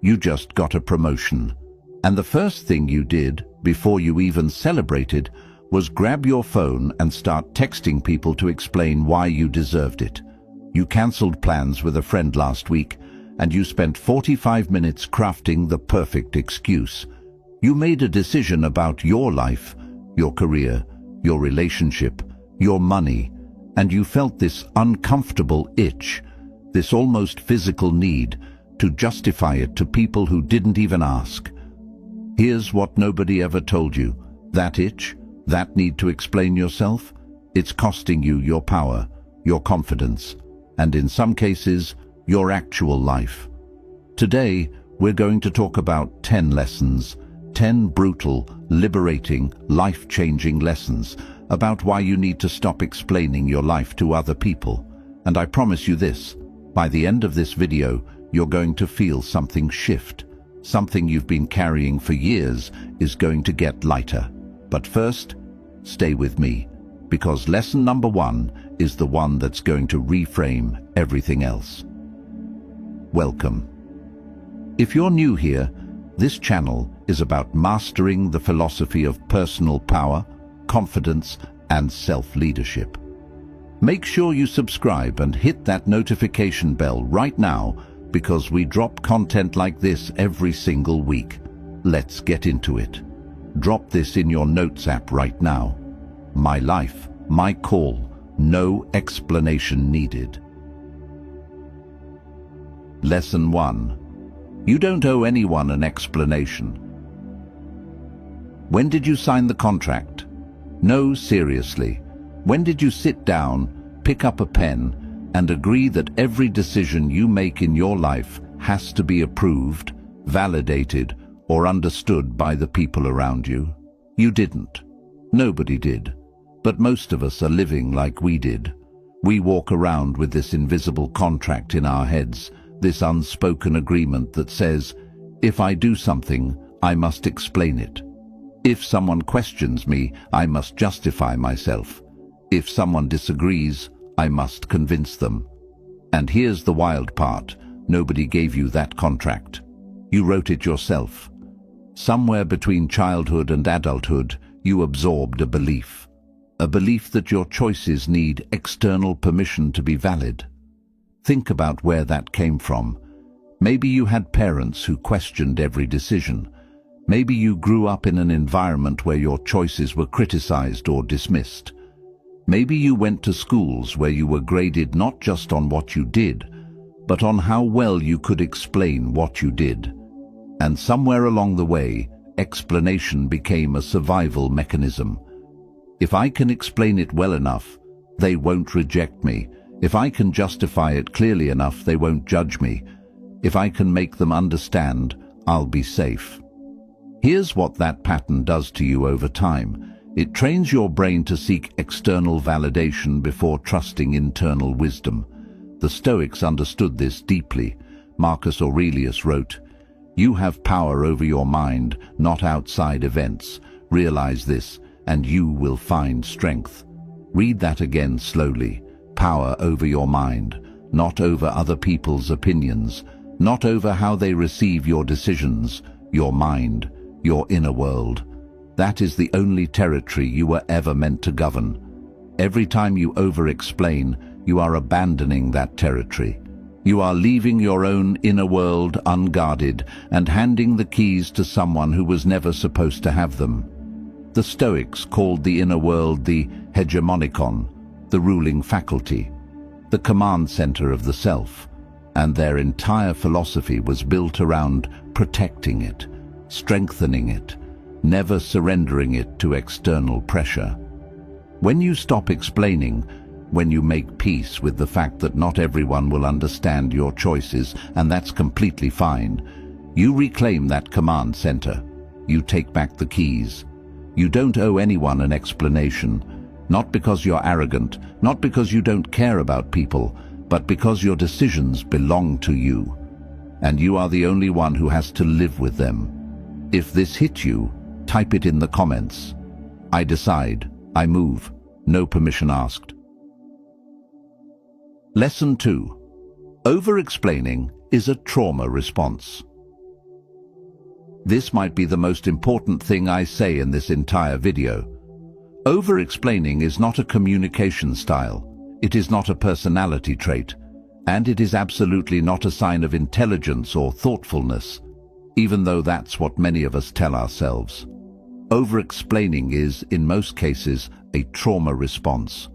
You just got a promotion. And the first thing you did, before you even celebrated, was grab your phone and start texting people to explain why you deserved it. You cancelled plans with a friend last week, and you spent 45 minutes crafting the perfect excuse. You made a decision about your life, your career, your relationship, your money, and you felt this uncomfortable itch, this almost physical need, to justify it to people who didn't even ask. Here's what nobody ever told you. That itch, that need to explain yourself, it's costing you your power, your confidence, and in some cases, your actual life. Today, we're going to talk about 10 lessons, 10 brutal, liberating, life-changing lessons about why you need to stop explaining your life to other people. And I promise you this, by the end of this video, you're going to feel something shift. Something you've been carrying for years is going to get lighter. But first, stay with me, because lesson number 1 is the one that's going to reframe everything else. Welcome. If you're new here, this channel is about mastering the philosophy of personal power, confidence, and self-leadership. Make sure you subscribe and hit that notification bell right now, because we drop content like this every single week. Let's get into it. Drop this in your notes app right now. My life, my call, no explanation needed. Lesson 1. You don't owe anyone an explanation. When did you sign the contract? No, seriously. When did you sit down, pick up a pen, and agree that every decision you make in your life has to be approved, validated, or understood by the people around you? You didn't. Nobody did. But most of us are living like we did. We walk around with this invisible contract in our heads, this unspoken agreement that says, if I do something, I must explain it. If someone questions me, I must justify myself. If someone disagrees, I must convince them. And here's the wild part. Nobody gave you that contract. You wrote it yourself. Somewhere between childhood and adulthood, you absorbed a belief that your choices need external permission to be valid. Think about where that came from. Maybe you had parents who questioned every decision. Maybe you grew up in an environment where your choices were criticized or dismissed. Maybe you went to schools where you were graded not just on what you did, but on how well you could explain what you did. And somewhere along the way, explanation became a survival mechanism. If I can explain it well enough, they won't reject me. If I can justify it clearly enough, they won't judge me. If I can make them understand, I'll be safe. Here's what that pattern does to you over time. It trains your brain to seek external validation before trusting internal wisdom. The Stoics understood this deeply. Marcus Aurelius wrote, "You have power over your mind, not outside events. Realize this, and you will find strength." Read that again slowly. Power over your mind, not over other people's opinions, not over how they receive your decisions, your mind, your inner world. That is the only territory you were ever meant to govern. Every time you over-explain, you are abandoning that territory. You are leaving your own inner world unguarded and handing the keys to someone who was never supposed to have them. The Stoics called the inner world the hegemonikon, the ruling faculty, the command center of the self, and their entire philosophy was built around protecting it, strengthening it, never surrendering it to external pressure. When you stop explaining, when you make peace with the fact that not everyone will understand your choices, and that's completely fine, you reclaim that command center. You take back the keys. You don't owe anyone an explanation, not because you're arrogant, not because you don't care about people, but because your decisions belong to you, and you are the only one who has to live with them. If this hit you, type it in the comments. I decide, I move, no permission asked. Lesson 2. Over-explaining is a trauma response. This might be the most important thing I say in this entire video. Over-explaining is not a communication style. It is not a personality trait. And it is absolutely not a sign of intelligence or thoughtfulness, even though that's what many of us tell ourselves. Over-explaining is, in most cases, a trauma response.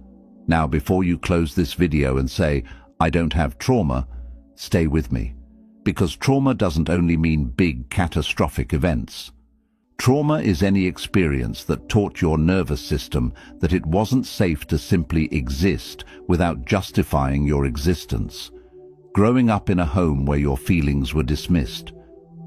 Now, before you close this video and say, "I don't have trauma," stay with me. Because trauma doesn't only mean big catastrophic events. Trauma is any experience that taught your nervous system that it wasn't safe to simply exist without justifying your existence. Growing up in a home where your feelings were dismissed,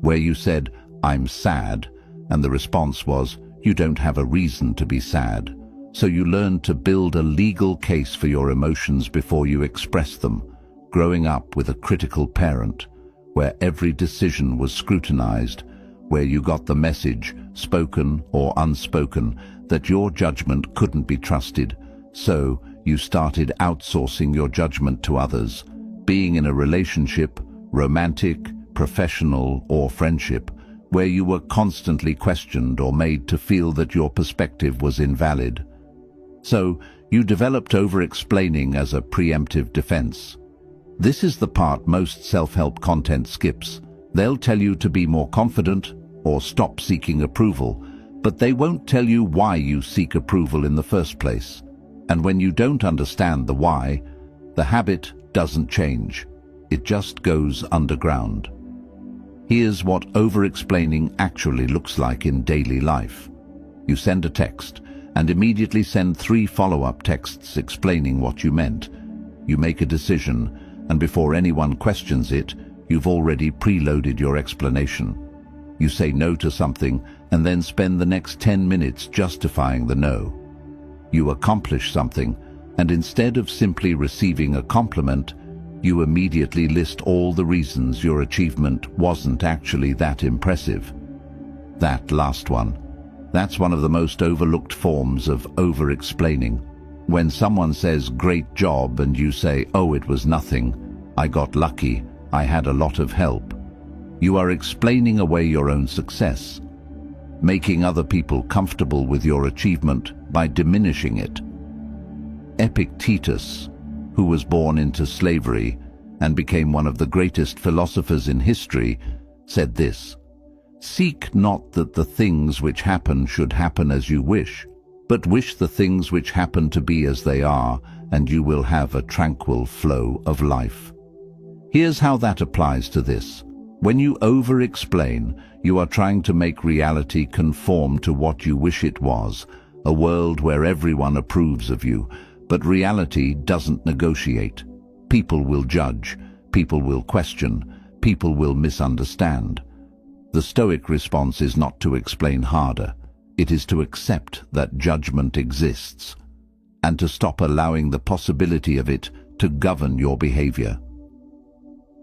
where you said, "I'm sad," and the response was, "You don't have a reason to be sad." So you learned to build a legal case for your emotions before you express them. Growing up with a critical parent, where every decision was scrutinized, where you got the message, spoken or unspoken, that your judgment couldn't be trusted. So you started outsourcing your judgment to others. Being in a relationship, romantic, professional, or friendship, where you were constantly questioned or made to feel that your perspective was invalid. So you developed over-explaining as a preemptive defense. This is the part most self-help content skips. They'll tell you to be more confident or stop seeking approval, but they won't tell you why you seek approval in the first place. And when you don't understand the why, the habit doesn't change. It just goes underground. Here's what over-explaining actually looks like in daily life. You send a text and immediately send 3 follow-up texts explaining what you meant. You make a decision, and before anyone questions it, you've already preloaded your explanation. You say no to something and then spend the next 10 minutes justifying the no. You accomplish something, and instead of simply receiving a compliment, you immediately list all the reasons your achievement wasn't actually that impressive. That last one, that's one of the most overlooked forms of over-explaining. When someone says, "Great job," and you say, "Oh, it was nothing. I got lucky. I had a lot of help." You are explaining away your own success, making other people comfortable with your achievement by diminishing it. Epictetus, who was born into slavery and became one of the greatest philosophers in history, said this: "Seek not that the things which happen should happen as you wish, but wish the things which happen to be as they are, and you will have a tranquil flow of life." Here's how that applies to this. When you over-explain, you are trying to make reality conform to what you wish it was, a world where everyone approves of you. But reality doesn't negotiate. People will judge, people will question, people will misunderstand. The Stoic response is not to explain harder. It is to accept that judgment exists, and to stop allowing the possibility of it to govern your behavior.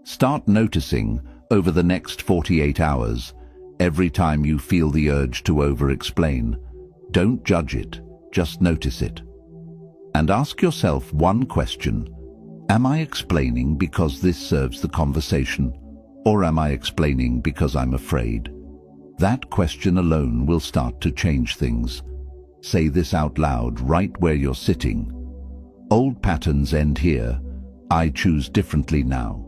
Start noticing, over the next 48 hours, every time you feel the urge to over-explain. Don't judge it, just notice it. And ask yourself one question: am I explaining because this serves the conversation, or am I explaining because I'm afraid? That question alone will start to change things. Say this out loud right where you're sitting. Old patterns end here. I choose differently now.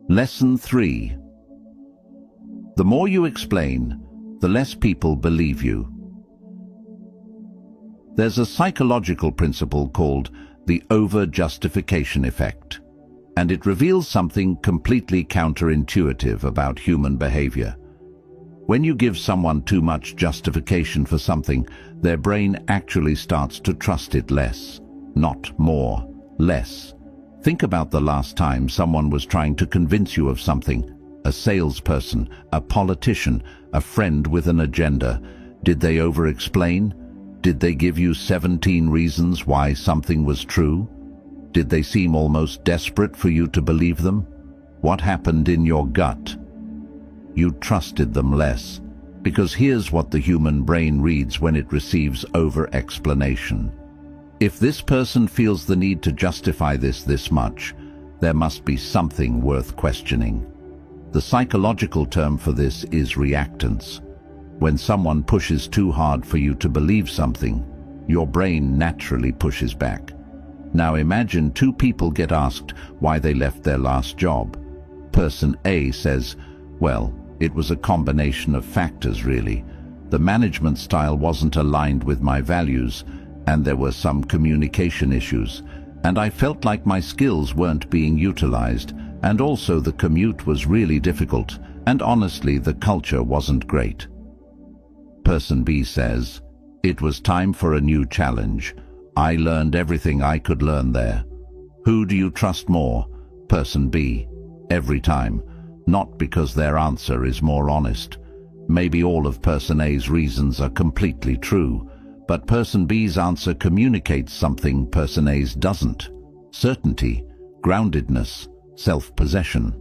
Lesson 3. The more you explain, the less people believe you. There's a psychological principle called the over-justification effect, and it reveals something completely counterintuitive about human behavior. When you give someone too much justification for something, their brain actually starts to trust it less. Not more, less. Think about the last time someone was trying to convince you of something. A salesperson, a politician, a friend with an agenda. Did they over-explain? Did they give you 17 reasons why something was true? Did they seem almost desperate for you to believe them? What happened in your gut? You trusted them less, because here's what the human brain reads when it receives over-explanation. If this person feels the need to justify this much, there must be something worth questioning. The psychological term for this is reactance. When someone pushes too hard for you to believe something, your brain naturally pushes back. Now imagine two people get asked why they left their last job. Person A says, "Well, it was a combination of factors really. The management style wasn't aligned with my values, and there were some communication issues, and I felt like my skills weren't being utilized, and also the commute was really difficult, and honestly the culture wasn't great." Person B says, "It was time for a new challenge. I learned everything I could learn there." Who do you trust more? Person B. Every time. Not because their answer is more honest. Maybe all of Person A's reasons are completely true, but Person B's answer communicates something Person A's doesn't. Certainty, groundedness, self-possession.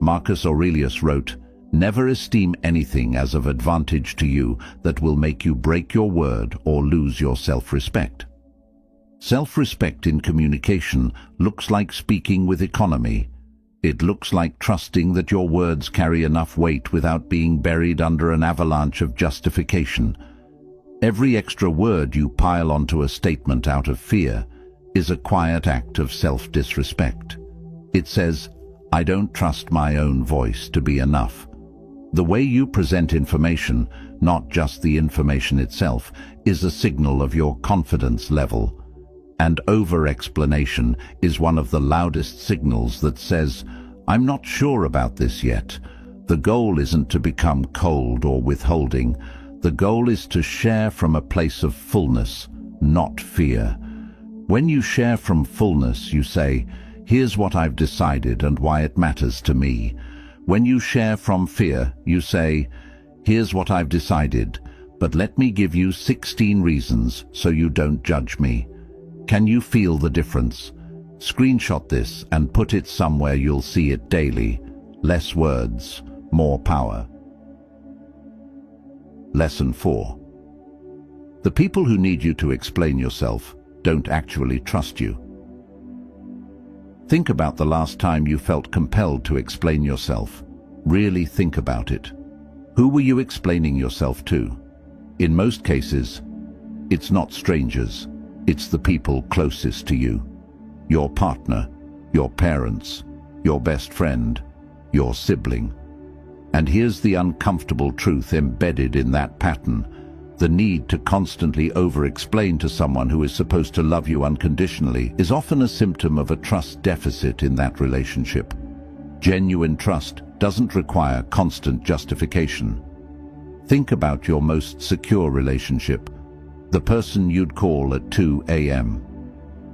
Marcus Aurelius wrote, "Never esteem anything as of advantage to you that will make you break your word or lose your self-respect." Self-respect in communication looks like speaking with economy. It looks like trusting that your words carry enough weight without being buried under an avalanche of justification. Every extra word you pile onto a statement out of fear is a quiet act of self-disrespect. It says, "I don't trust my own voice to be enough." The way you present information, not just the information itself, is a signal of your confidence level. And over-explanation is one of the loudest signals that says, "I'm not sure about this yet." The goal isn't to become cold or withholding. The goal is to share from a place of fullness, not fear. When you share from fullness, you say, "Here's what I've decided and why it matters to me." When you share from fear, you say, "Here's what I've decided, but let me give you 16 reasons so you don't judge me." Can you feel the difference? Screenshot this and put it somewhere you'll see it daily. Less words, more power. Lesson 4. The people who need you to explain yourself don't actually trust you. Think about the last time you felt compelled to explain yourself. Really think about it. Who were you explaining yourself to? In most cases, it's not strangers. It's the people closest to you. Your partner, your parents, your best friend, your sibling. And here's the uncomfortable truth embedded in that pattern. The need to constantly over-explain to someone who is supposed to love you unconditionally is often a symptom of a trust deficit in that relationship. Genuine trust doesn't require constant justification. Think about your most secure relationship, the person you'd call at 2 a.m.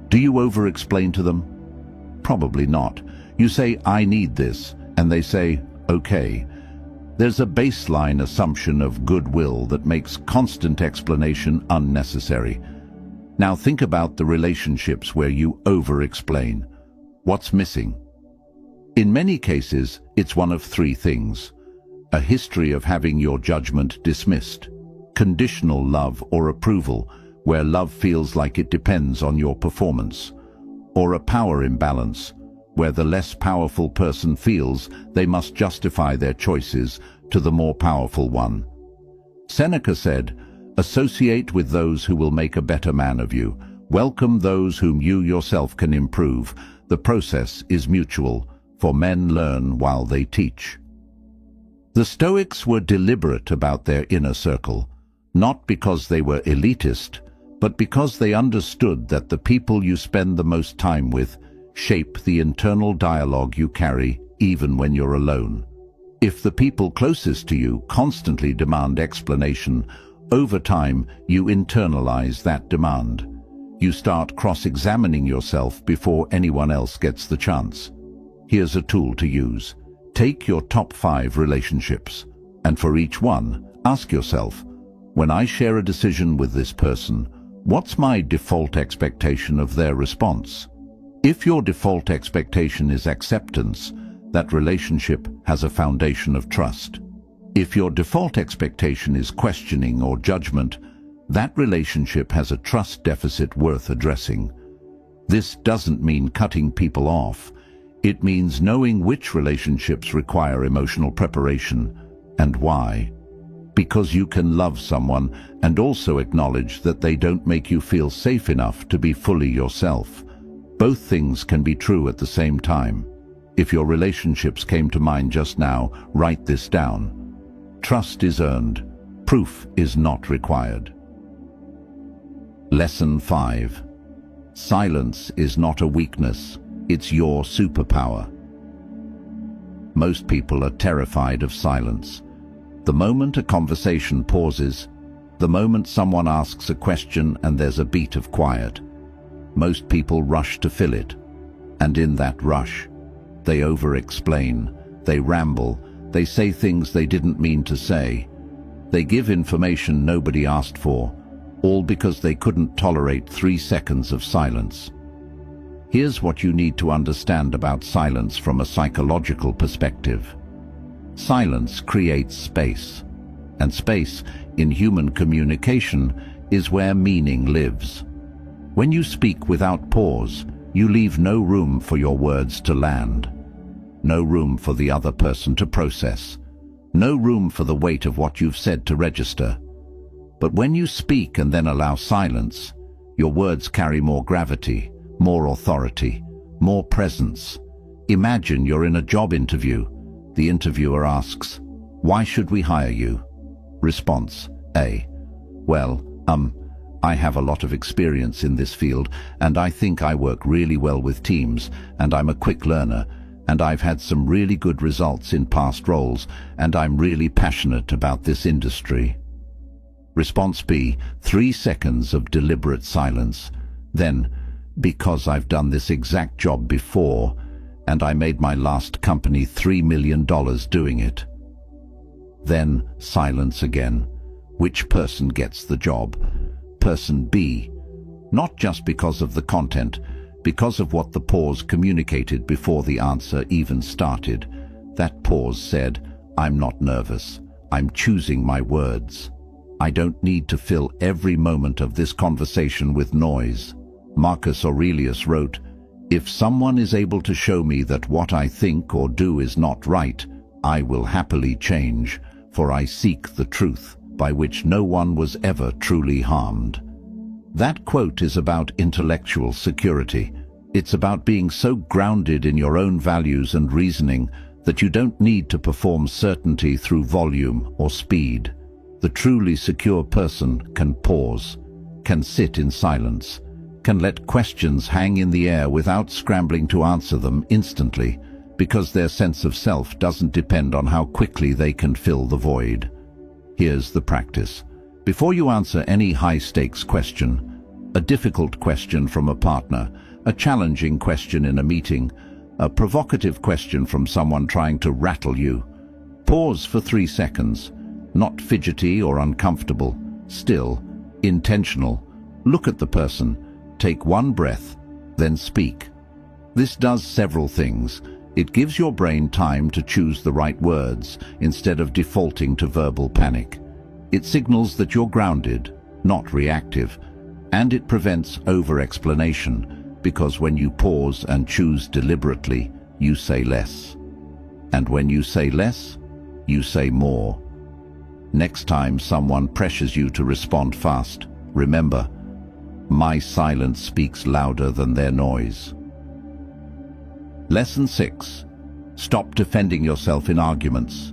Do you over-explain to them? Probably not. You say, "I need this," and they say, "Okay." There's a baseline assumption of goodwill that makes constant explanation unnecessary. Now think about the relationships where you over-explain. What's missing? In many cases, it's one of three things: a history of having your judgment dismissed, conditional love or approval, where love feels like it depends on your performance, or a power imbalance, where the less powerful person feels they must justify their choices to the more powerful one. Seneca said, "Associate with those who will make a better man of you. Welcome those whom you yourself can improve. The process is mutual, for men learn while they teach." The Stoics were deliberate about their inner circle, not because they were elitist, but because they understood that the people you spend the most time with shape the internal dialogue you carry even when you're alone. If the people closest to you constantly demand explanation, over time you internalize that demand. You start cross-examining yourself before anyone else gets the chance. Here's a tool to use. Take your top 5 relationships, and for each one, ask yourself, when I share a decision with this person, what's my default expectation of their response? If your default expectation is acceptance, that relationship has a foundation of trust. If your default expectation is questioning or judgment, that relationship has a trust deficit worth addressing. This doesn't mean cutting people off. It means knowing which relationships require emotional preparation and why. Because you can love someone and also acknowledge that they don't make you feel safe enough to be fully yourself. Both things can be true at the same time. If your relationships came to mind just now, write this down. Trust is earned. Proof is not required. Lesson 5. Silence is not a weakness. It's your superpower. Most people are terrified of silence. The moment a conversation pauses, the moment someone asks a question and there's a beat of quiet, most people rush to fill it. And in that rush, they over-explain, they ramble, they say things they didn't mean to say. They give information nobody asked for, all because they couldn't tolerate 3 seconds of silence. Here's what you need to understand about silence from a psychological perspective. Silence creates space, and space in human communication is where meaning lives. When you speak without pause, you leave no room for your words to land, no room for the other person to process, no room for the weight of what you've said to register. But when you speak and then allow silence, your words carry more gravity, more authority, more presence. Imagine you're in a job interview. The interviewer asks, "Why should we hire you?" Response: A. Well, I have a lot of experience in this field, and I think I work really well with teams, and I'm a quick learner, and I've had some really good results in past roles, and I'm really passionate about this industry. Response B. 3 seconds of deliberate silence. Then, because I've done this exact job before, and I made my last company $3 million doing it. Then silence again. Which person gets the job? Person B. Not just because of the content, because of what the pause communicated before the answer even started. That pause said, "I'm not nervous. I'm choosing my words. I don't need to fill every moment of this conversation with noise." Marcus Aurelius wrote, "If someone is able to show me that what I think or do is not right, I will happily change, for I seek the truth, by which no one was ever truly harmed." That quote is about intellectual security. It's about being so grounded in your own values and reasoning that you don't need to perform certainty through volume or speed. The truly secure person can pause, can sit in silence, can let questions hang in the air without scrambling to answer them instantly, because their sense of self doesn't depend on how quickly they can fill the void. Here's the practice. Before you answer any high-stakes question, a difficult question from a partner, a challenging question in a meeting, a provocative question from someone trying to rattle you, pause for 3 seconds, not fidgety or uncomfortable, still, intentional. Look at the person, take one breath, then speak. This does several things. It gives your brain time to choose the right words instead of defaulting to verbal panic. It signals that you're grounded, not reactive, and it prevents over-explanation, because when you pause and choose deliberately, you say less. And when you say less, you say more. Next time someone pressures you to respond fast, remember, my silence speaks louder than their noise. Lesson 6. Stop defending yourself in arguments.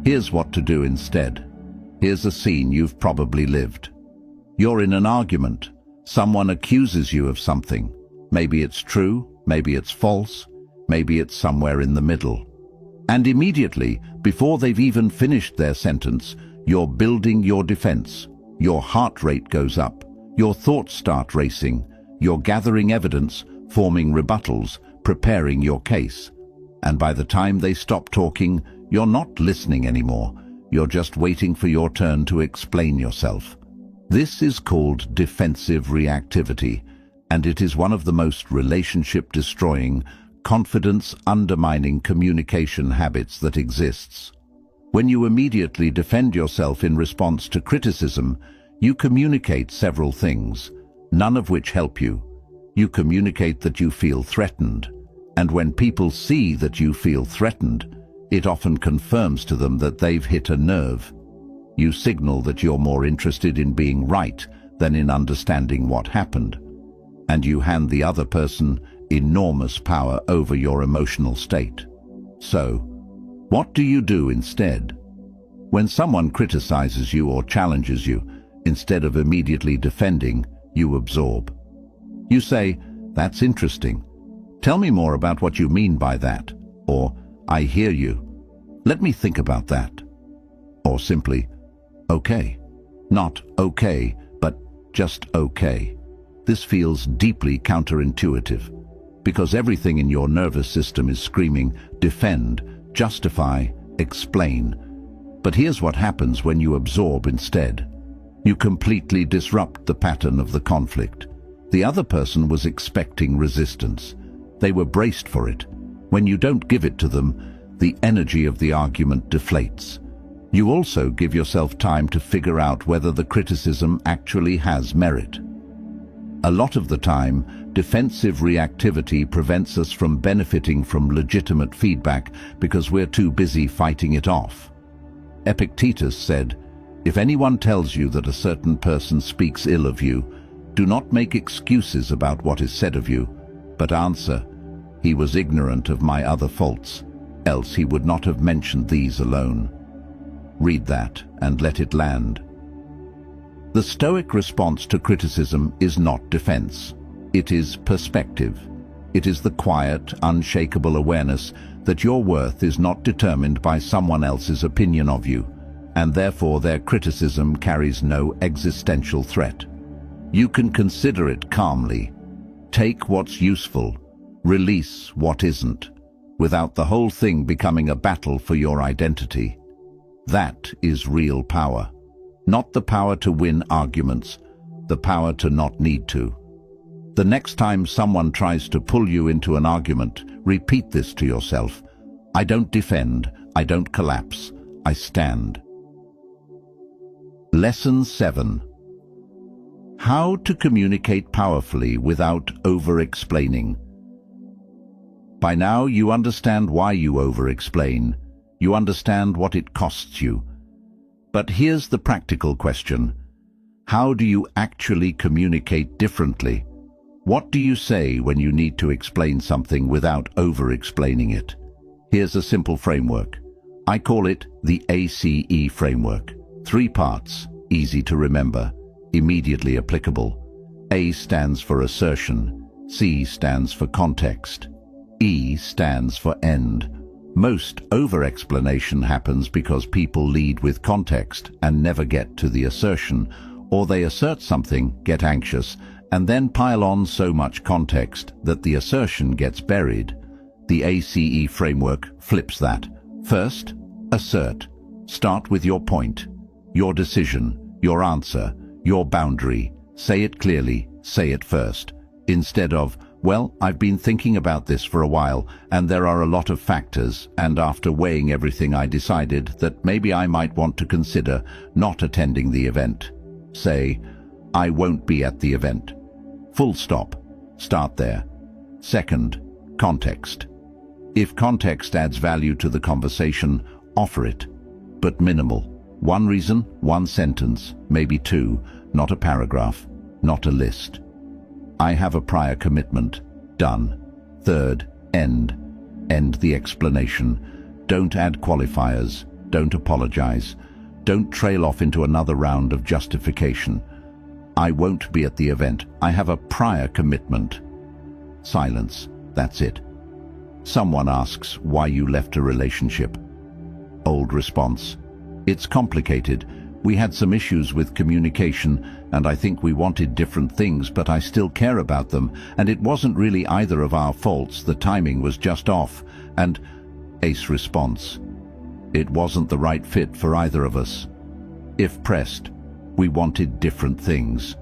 Here's what to do instead. Here's a scene you've probably lived. You're in an argument. Someone accuses you of something. Maybe it's true, maybe it's false, maybe it's somewhere in the middle. And immediately, before they've even finished their sentence, you're building your defense. Your heart rate goes up. Your thoughts start racing. You're gathering evidence, forming rebuttals, preparing your case. And by the time they stop talking, you're not listening anymore. You're just waiting for your turn to explain yourself. This is called defensive reactivity, and it is one of the most relationship-destroying, confidence-undermining communication habits that exists. When you immediately defend yourself in response to criticism, you communicate several things, none of which help you. You communicate that you feel threatened, And when people see that you feel threatened, it often confirms to them that they've hit a nerve. You signal that you're more interested in being right than in understanding what happened. And you hand the other person enormous power over your emotional state. So, what do you do instead? When someone criticizes you or challenges you, instead of immediately defending, you absorb. You say, "That's interesting. Tell me more about what you mean by that." Or, "I hear you. Let me think about that." Or simply, "Okay." Not okay, but just okay. This feels deeply counterintuitive, because everything in your nervous system is screaming, defend, justify, explain. But here's what happens when you absorb instead. You completely disrupt the pattern of the conflict. The other person was expecting resistance. They were braced for it. When you don't give it to them, the energy of the argument deflates. You also give yourself time to figure out whether the criticism actually has merit. A lot of the time, defensive reactivity prevents us from benefiting from legitimate feedback because we're too busy fighting it off. Epictetus said, "If anyone tells you that a certain person speaks ill of you, do not make excuses about what is said of you, but answer, 'He was ignorant of my other faults, else he would not have mentioned these alone.'" Read that and let it land. The Stoic response to criticism is not defense. It is perspective. It is the quiet, unshakable awareness that your worth is not determined by someone else's opinion of you, and therefore their criticism carries no existential threat. You can consider it calmly. Take what's useful, release what isn't, without the whole thing becoming a battle for your identity. That is real power. Not the power to win arguments, the power to not need to. The next time someone tries to pull you into an argument, repeat this to yourself. I don't defend, I don't collapse, I stand. Lesson 7. How to communicate powerfully without over-explaining. By now you understand why you over-explain. You understand what it costs you. But here's the practical question. How do you actually communicate differently? What do you say when you need to explain something without over-explaining it? Here's a simple framework. I call it the ACE framework. 3 parts, easy to remember, immediately applicable. A stands for assertion, C stands for context, E stands for end. Most over-explanation happens because people lead with context and never get to the assertion, or they assert something, get anxious, and then pile on so much context that the assertion gets buried. The ACE framework flips that. First, assert. Start with your point, your decision, your answer, your boundary. Say it clearly, say it first. Instead of, "Well, I've been thinking about this for a while, and there are a lot of factors, and after weighing everything I decided that maybe I might want to consider not attending the event." Say, "I won't be at the event." Full stop. Start there. Second, context. If context adds value to the conversation, offer it, but minimal. 1 reason, 1 sentence, maybe 2, not a paragraph, not a list. I have a prior commitment. Done. Third, end. End the explanation. Don't add qualifiers. Don't apologize. Don't trail off into another round of justification. I won't be at the event. I have a prior commitment. Silence. That's it. Someone asks why you left a relationship. Old response. It's complicated. We had some issues with communication, and I think we wanted different things, but I still care about them, and it wasn't really either of our faults. The timing was just off. And ace response. It wasn't the right fit for either of us. If pressed, we wanted different things.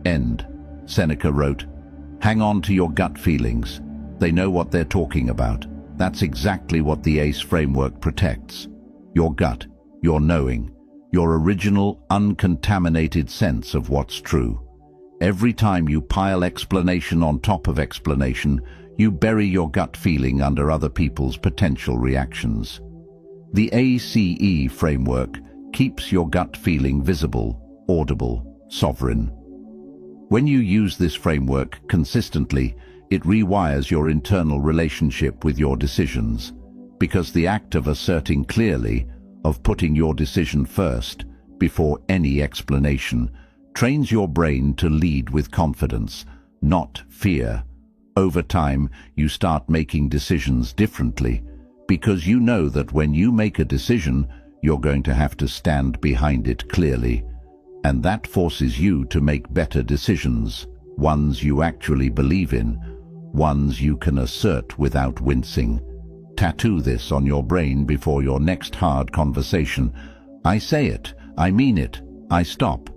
End. Seneca wrote, "Hang on to your gut feelings. They know what they're talking about." That's exactly what the ACE framework protects. Your gut, your knowing, your original, uncontaminated sense of what's true. Every time you pile explanation on top of explanation, you bury your gut feeling under other people's potential reactions. The ACE framework keeps your gut feeling visible, audible, sovereign. When you use this framework consistently, it rewires your internal relationship with your decisions, because the act of asserting clearly, of putting your decision first, before any explanation, trains your brain to lead with confidence, not fear. Over time, you start making decisions differently, because you know that when you make a decision, you're going to have to stand behind it clearly. And that forces you to make better decisions, ones you actually believe in, ones you can assert without wincing. Tattoo this on your brain before your next hard conversation. I say it, I mean it, I stop.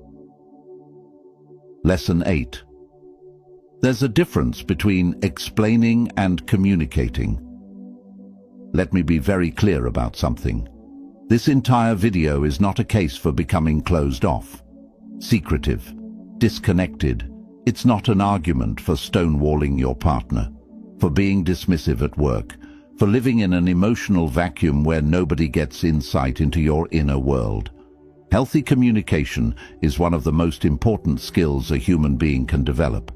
Lesson 8. There's a difference between explaining and communicating. Let me be very clear about something. This entire video is not a case for becoming closed off, secretive, disconnected. It's not an argument for stonewalling your partner, for being dismissive at work, for living in an emotional vacuum where nobody gets insight into your inner world. Healthy communication is one of the most important skills a human being can develop.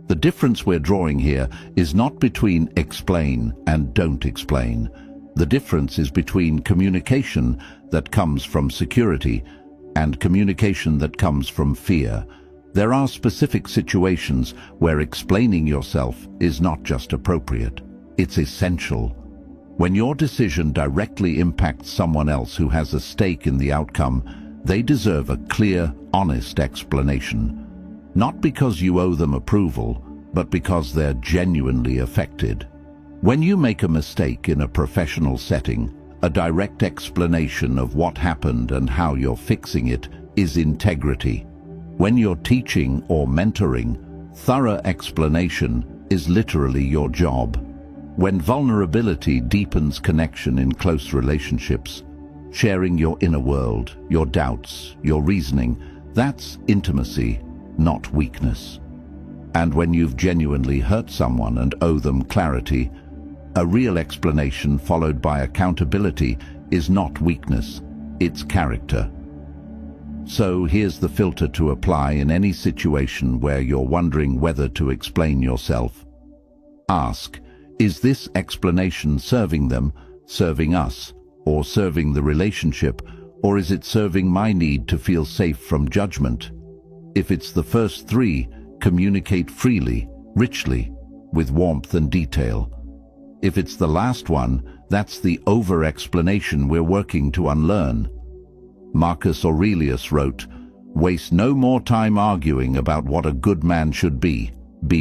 The difference we're drawing here is not between explain and don't explain. The difference is between communication that comes from security and communication that comes from fear. There are specific situations where explaining yourself is not just appropriate, it's essential. When your decision directly impacts someone else who has a stake in the outcome, they deserve a clear, honest explanation. Not because you owe them approval, but because they're genuinely affected. When you make a mistake in a professional setting, a direct explanation of what happened and how you're fixing it is integrity. When you're teaching or mentoring, thorough explanation is literally your job. When vulnerability deepens connection in close relationships, sharing your inner world, your doubts, your reasoning, that's intimacy, not weakness. And when you've genuinely hurt someone and owe them clarity, a real explanation followed by accountability is not weakness, it's character. So here's the filter to apply in any situation where you're wondering whether to explain yourself. Ask, is this explanation serving them, serving us, or serving the relationship, or is it serving my need to feel safe from judgment? If it's the first three, communicate freely, richly, with warmth and detail. If it's the last one, that's the over-explanation we're working to unlearn. Marcus Aurelius wrote, "Waste no more time arguing about what a good man should be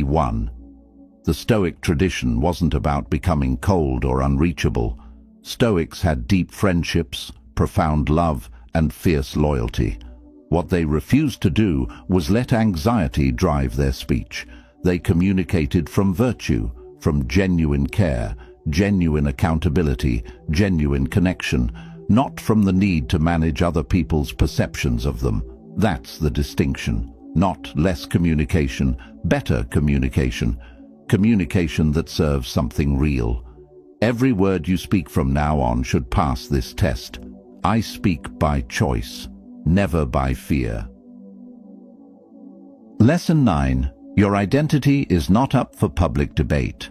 one." The Stoic tradition wasn't about becoming cold or unreachable. Stoics had deep friendships, profound love, and fierce loyalty. What they refused to do was let anxiety drive their speech. They communicated from virtue, from genuine care, genuine accountability, genuine connection, not from the need to manage other people's perceptions of them. That's the distinction. Not less communication, better communication. Communication that serves something real. Every word you speak from now on should pass this test. I speak by choice, never by fear. Lesson 9. Your identity is not up for public debate.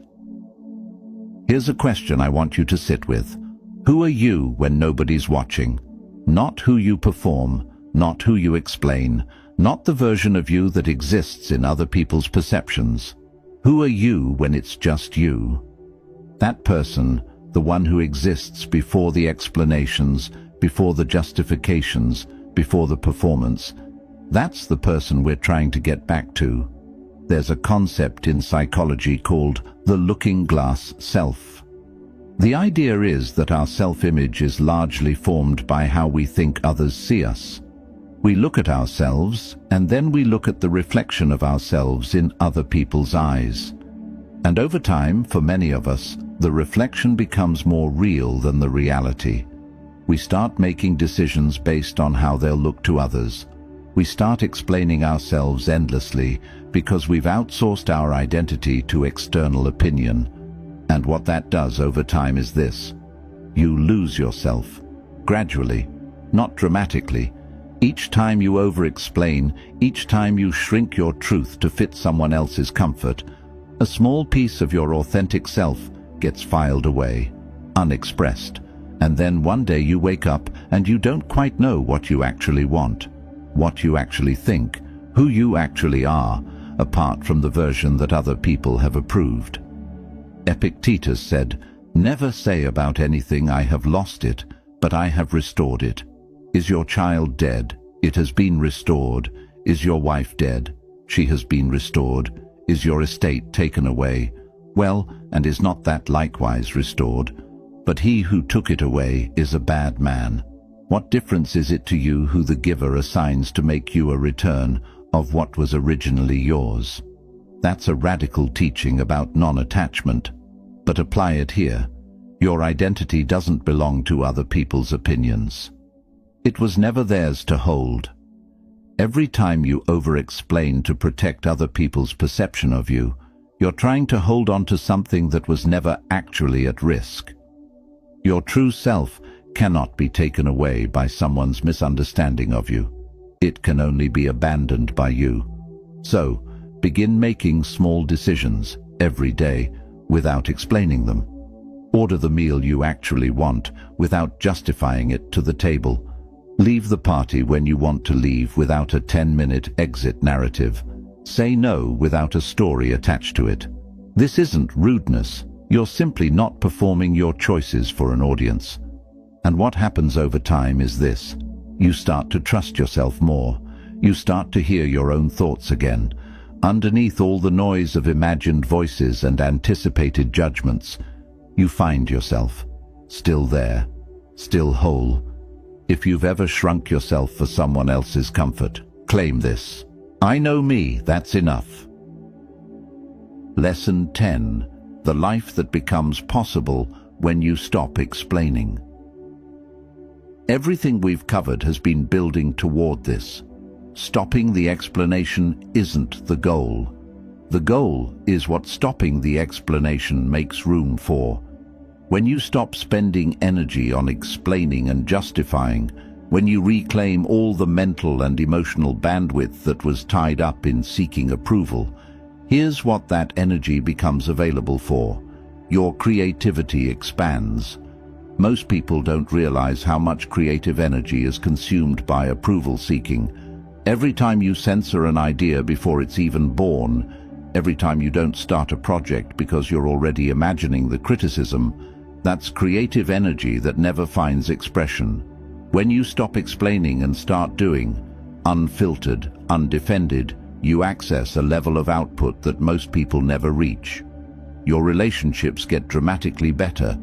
Here's a question I want you to sit with. Who are you when nobody's watching? Not who you perform, not who you explain, not the version of you that exists in other people's perceptions. Who are you when it's just you? That person, the one who exists before the explanations, before the justifications, before the performance, that's the person we're trying to get back to. There's a concept in psychology called the looking glass self. The idea is that our self-image is largely formed by how we think others see us. We look at ourselves, and then we look at the reflection of ourselves in other people's eyes. And over time, for many of us, the reflection becomes more real than the reality. We start making decisions based on how they'll look to others. We start explaining ourselves endlessly because we've outsourced our identity to external opinion. And what that does over time is this. You lose yourself, gradually, not dramatically. Each time you over-explain, each time you shrink your truth to fit someone else's comfort, a small piece of your authentic self gets filed away, unexpressed. And then one day you wake up and you don't quite know what you actually want, what you actually think, who you actually are, apart from the version that other people have approved. Epictetus said, "Never say about anything, 'I have lost it, but I have restored it.' Is your child dead? It has been restored. Is your wife dead? She has been restored. Is your estate taken away? Well, and is not that likewise restored? But he who took it away is a bad man. What difference is it to you who the giver assigns to make you a return of what was originally yours?" That's a radical teaching about non-attachment. But apply it here. Your identity doesn't belong to other people's opinions. It was never theirs to hold. Every time you over-explain to protect other people's perception of you, you're trying to hold on to something that was never actually at risk. Your true self cannot be taken away by someone's misunderstanding of you. It can only be abandoned by you. So, begin making small decisions every day without explaining them. Order the meal you actually want without justifying it to the table. Leave the party when you want to leave without a 10-minute exit narrative. Say no without a story attached to it. This isn't rudeness. You're simply not performing your choices for an audience. And what happens over time is this. You start to trust yourself more. You start to hear your own thoughts again. Underneath all the noise of imagined voices and anticipated judgments, you find yourself, still there, still whole. If you've ever shrunk yourself for someone else's comfort, claim this. I know me, that's enough. Lesson 10. The life that becomes possible when you stop explaining. Everything we've covered has been building toward this. Stopping the explanation isn't the goal. The goal is what stopping the explanation makes room for. When you stop spending energy on explaining and justifying, when you reclaim all the mental and emotional bandwidth that was tied up in seeking approval, here's what that energy becomes available for. Your creativity expands. Most people don't realize how much creative energy is consumed by approval seeking. Every time you censor an idea before it's even born, every time you don't start a project because you're already imagining the criticism, that's creative energy that never finds expression. When you stop explaining and start doing, unfiltered, undefended, you access a level of output that most people never reach. Your relationships get dramatically better.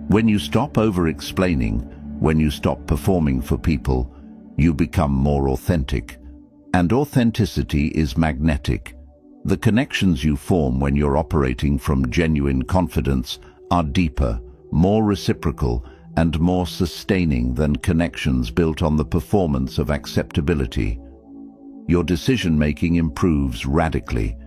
When you stop over-explaining, when you stop performing for people, you become more authentic. And authenticity is magnetic. The connections you form when you're operating from genuine confidence are deeper, more reciprocal, and more sustaining than connections built on the performance of acceptability. Your decision-making improves radically.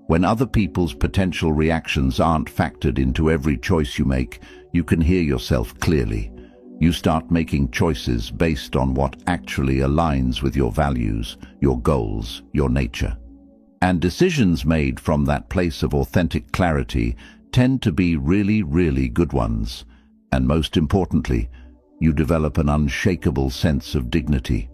When other people's potential reactions aren't factored into every choice you make, you can hear yourself clearly. You start making choices based on what actually aligns with your values, your goals, your nature. And decisions made from that place of authentic clarity tend to be really, really good ones. And most importantly, you develop an unshakable sense of dignity.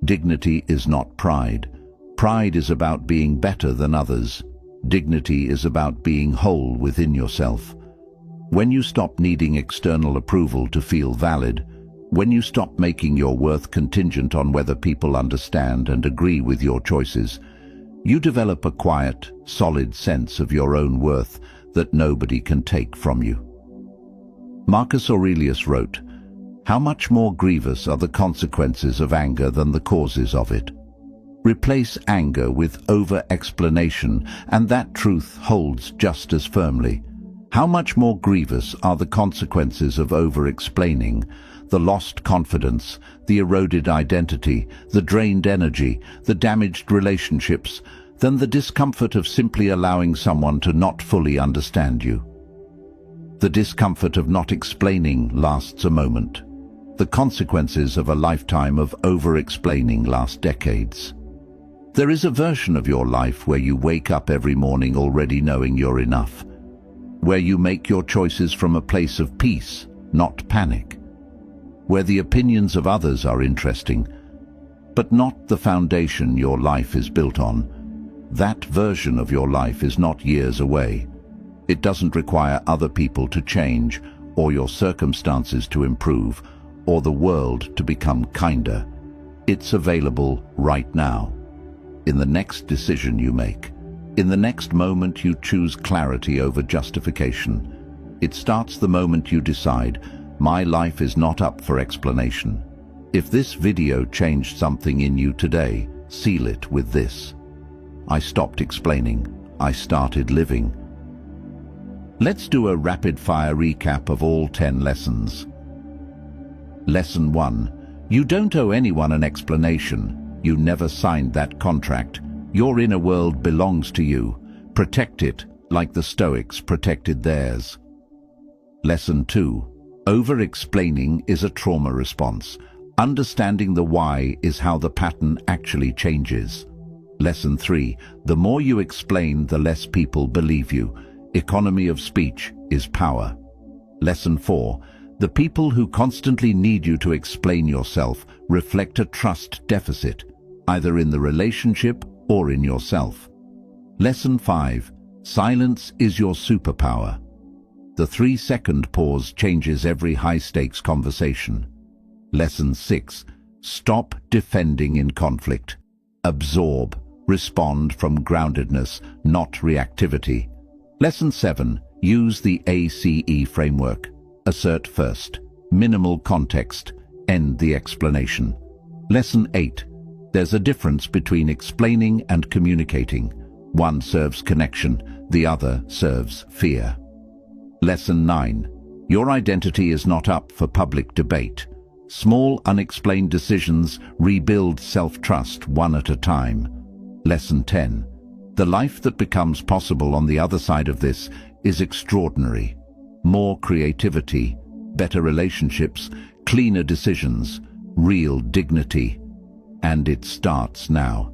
Dignity is not pride. Pride is about being better than others. Dignity is about being whole within yourself. When you stop needing external approval to feel valid, when you stop making your worth contingent on whether people understand and agree with your choices, you develop a quiet, solid sense of your own worth that nobody can take from you. Marcus Aurelius wrote, "How much more grievous are the consequences of anger than the causes of it?" Replace anger with over-explanation, and that truth holds just as firmly. How much more grievous are the consequences of over-explaining, the lost confidence, the eroded identity, the drained energy, the damaged relationships, than the discomfort of simply allowing someone to not fully understand you? The discomfort of not explaining lasts a moment. The consequences of a lifetime of over-explaining last decades. There is a version of your life where you wake up every morning already knowing you're enough, where you make your choices from a place of peace, not panic, where the opinions of others are interesting, but not the foundation your life is built on. That version of your life is not years away. It doesn't require other people to change, or your circumstances to improve, or the world to become kinder. It's available right now. In the next decision you make, in the next moment you choose clarity over justification. It starts the moment you decide, my life is not up for explanation. If this video changed something in you today, seal it with this: I stopped explaining, I started living. Let's do a rapid-fire recap of all 10 lessons. Lesson 1. You don't owe anyone an explanation. You never signed that contract. Your inner world belongs to you. Protect it, like the Stoics protected theirs. Lesson 2. Over-explaining is a trauma response. Understanding the why is how the pattern actually changes. Lesson 3. The more you explain, the less people believe you. Economy of speech is power. Lesson 4. The people who constantly need you to explain yourself reflect a trust deficit, either in the relationship or in yourself. Lesson 5. Silence is your superpower. The 3-second pause changes every high-stakes conversation. Lesson 6. Stop defending in conflict. Absorb, respond from groundedness, not reactivity. Lesson 7. Use the ACE framework. Assert first. Minimal context. End the explanation. Lesson 8. There's a difference between explaining and communicating. One serves connection, the other serves fear. Lesson 9. Your identity is not up for public debate. Small, unexplained decisions rebuild self-trust one at a time. Lesson 10. The life that becomes possible on the other side of this is extraordinary. More creativity, better relationships, cleaner decisions, real dignity. And it starts now.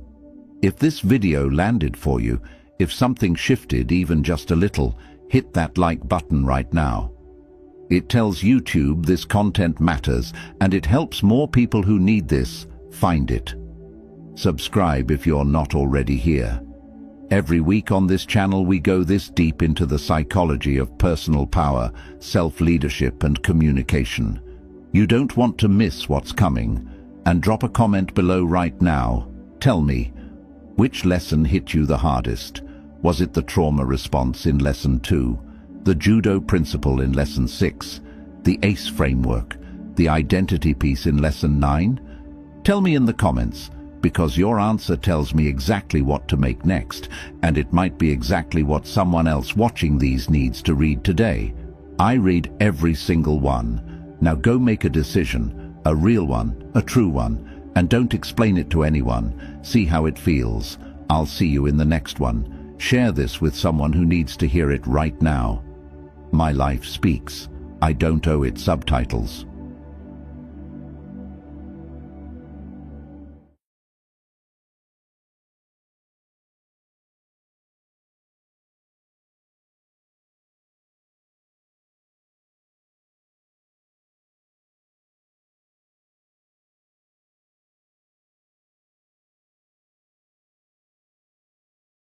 If this video landed for you, if something shifted even just a little, hit that like button right now. It tells YouTube this content matters, and it helps more people who need this find it. Subscribe if you're not already here. Every week on this channel we go this deep into the psychology of personal power, self-leadership and communication. You don't want to miss what's coming, and drop a comment below right now. Tell me, which lesson hit you the hardest? Was it the trauma response in Lesson 2, the judo principle in Lesson 6, the ACE framework, the identity piece in Lesson 9? Tell me in the comments, because your answer tells me exactly what to make next, and it might be exactly what someone else watching these needs to read today. I read every single one. Now go make a decision, a real one, a true one, and don't explain it to anyone. See how it feels. I'll see you in the next one. Share this with someone who needs to hear it right now. My life speaks. I don't owe it subtitles.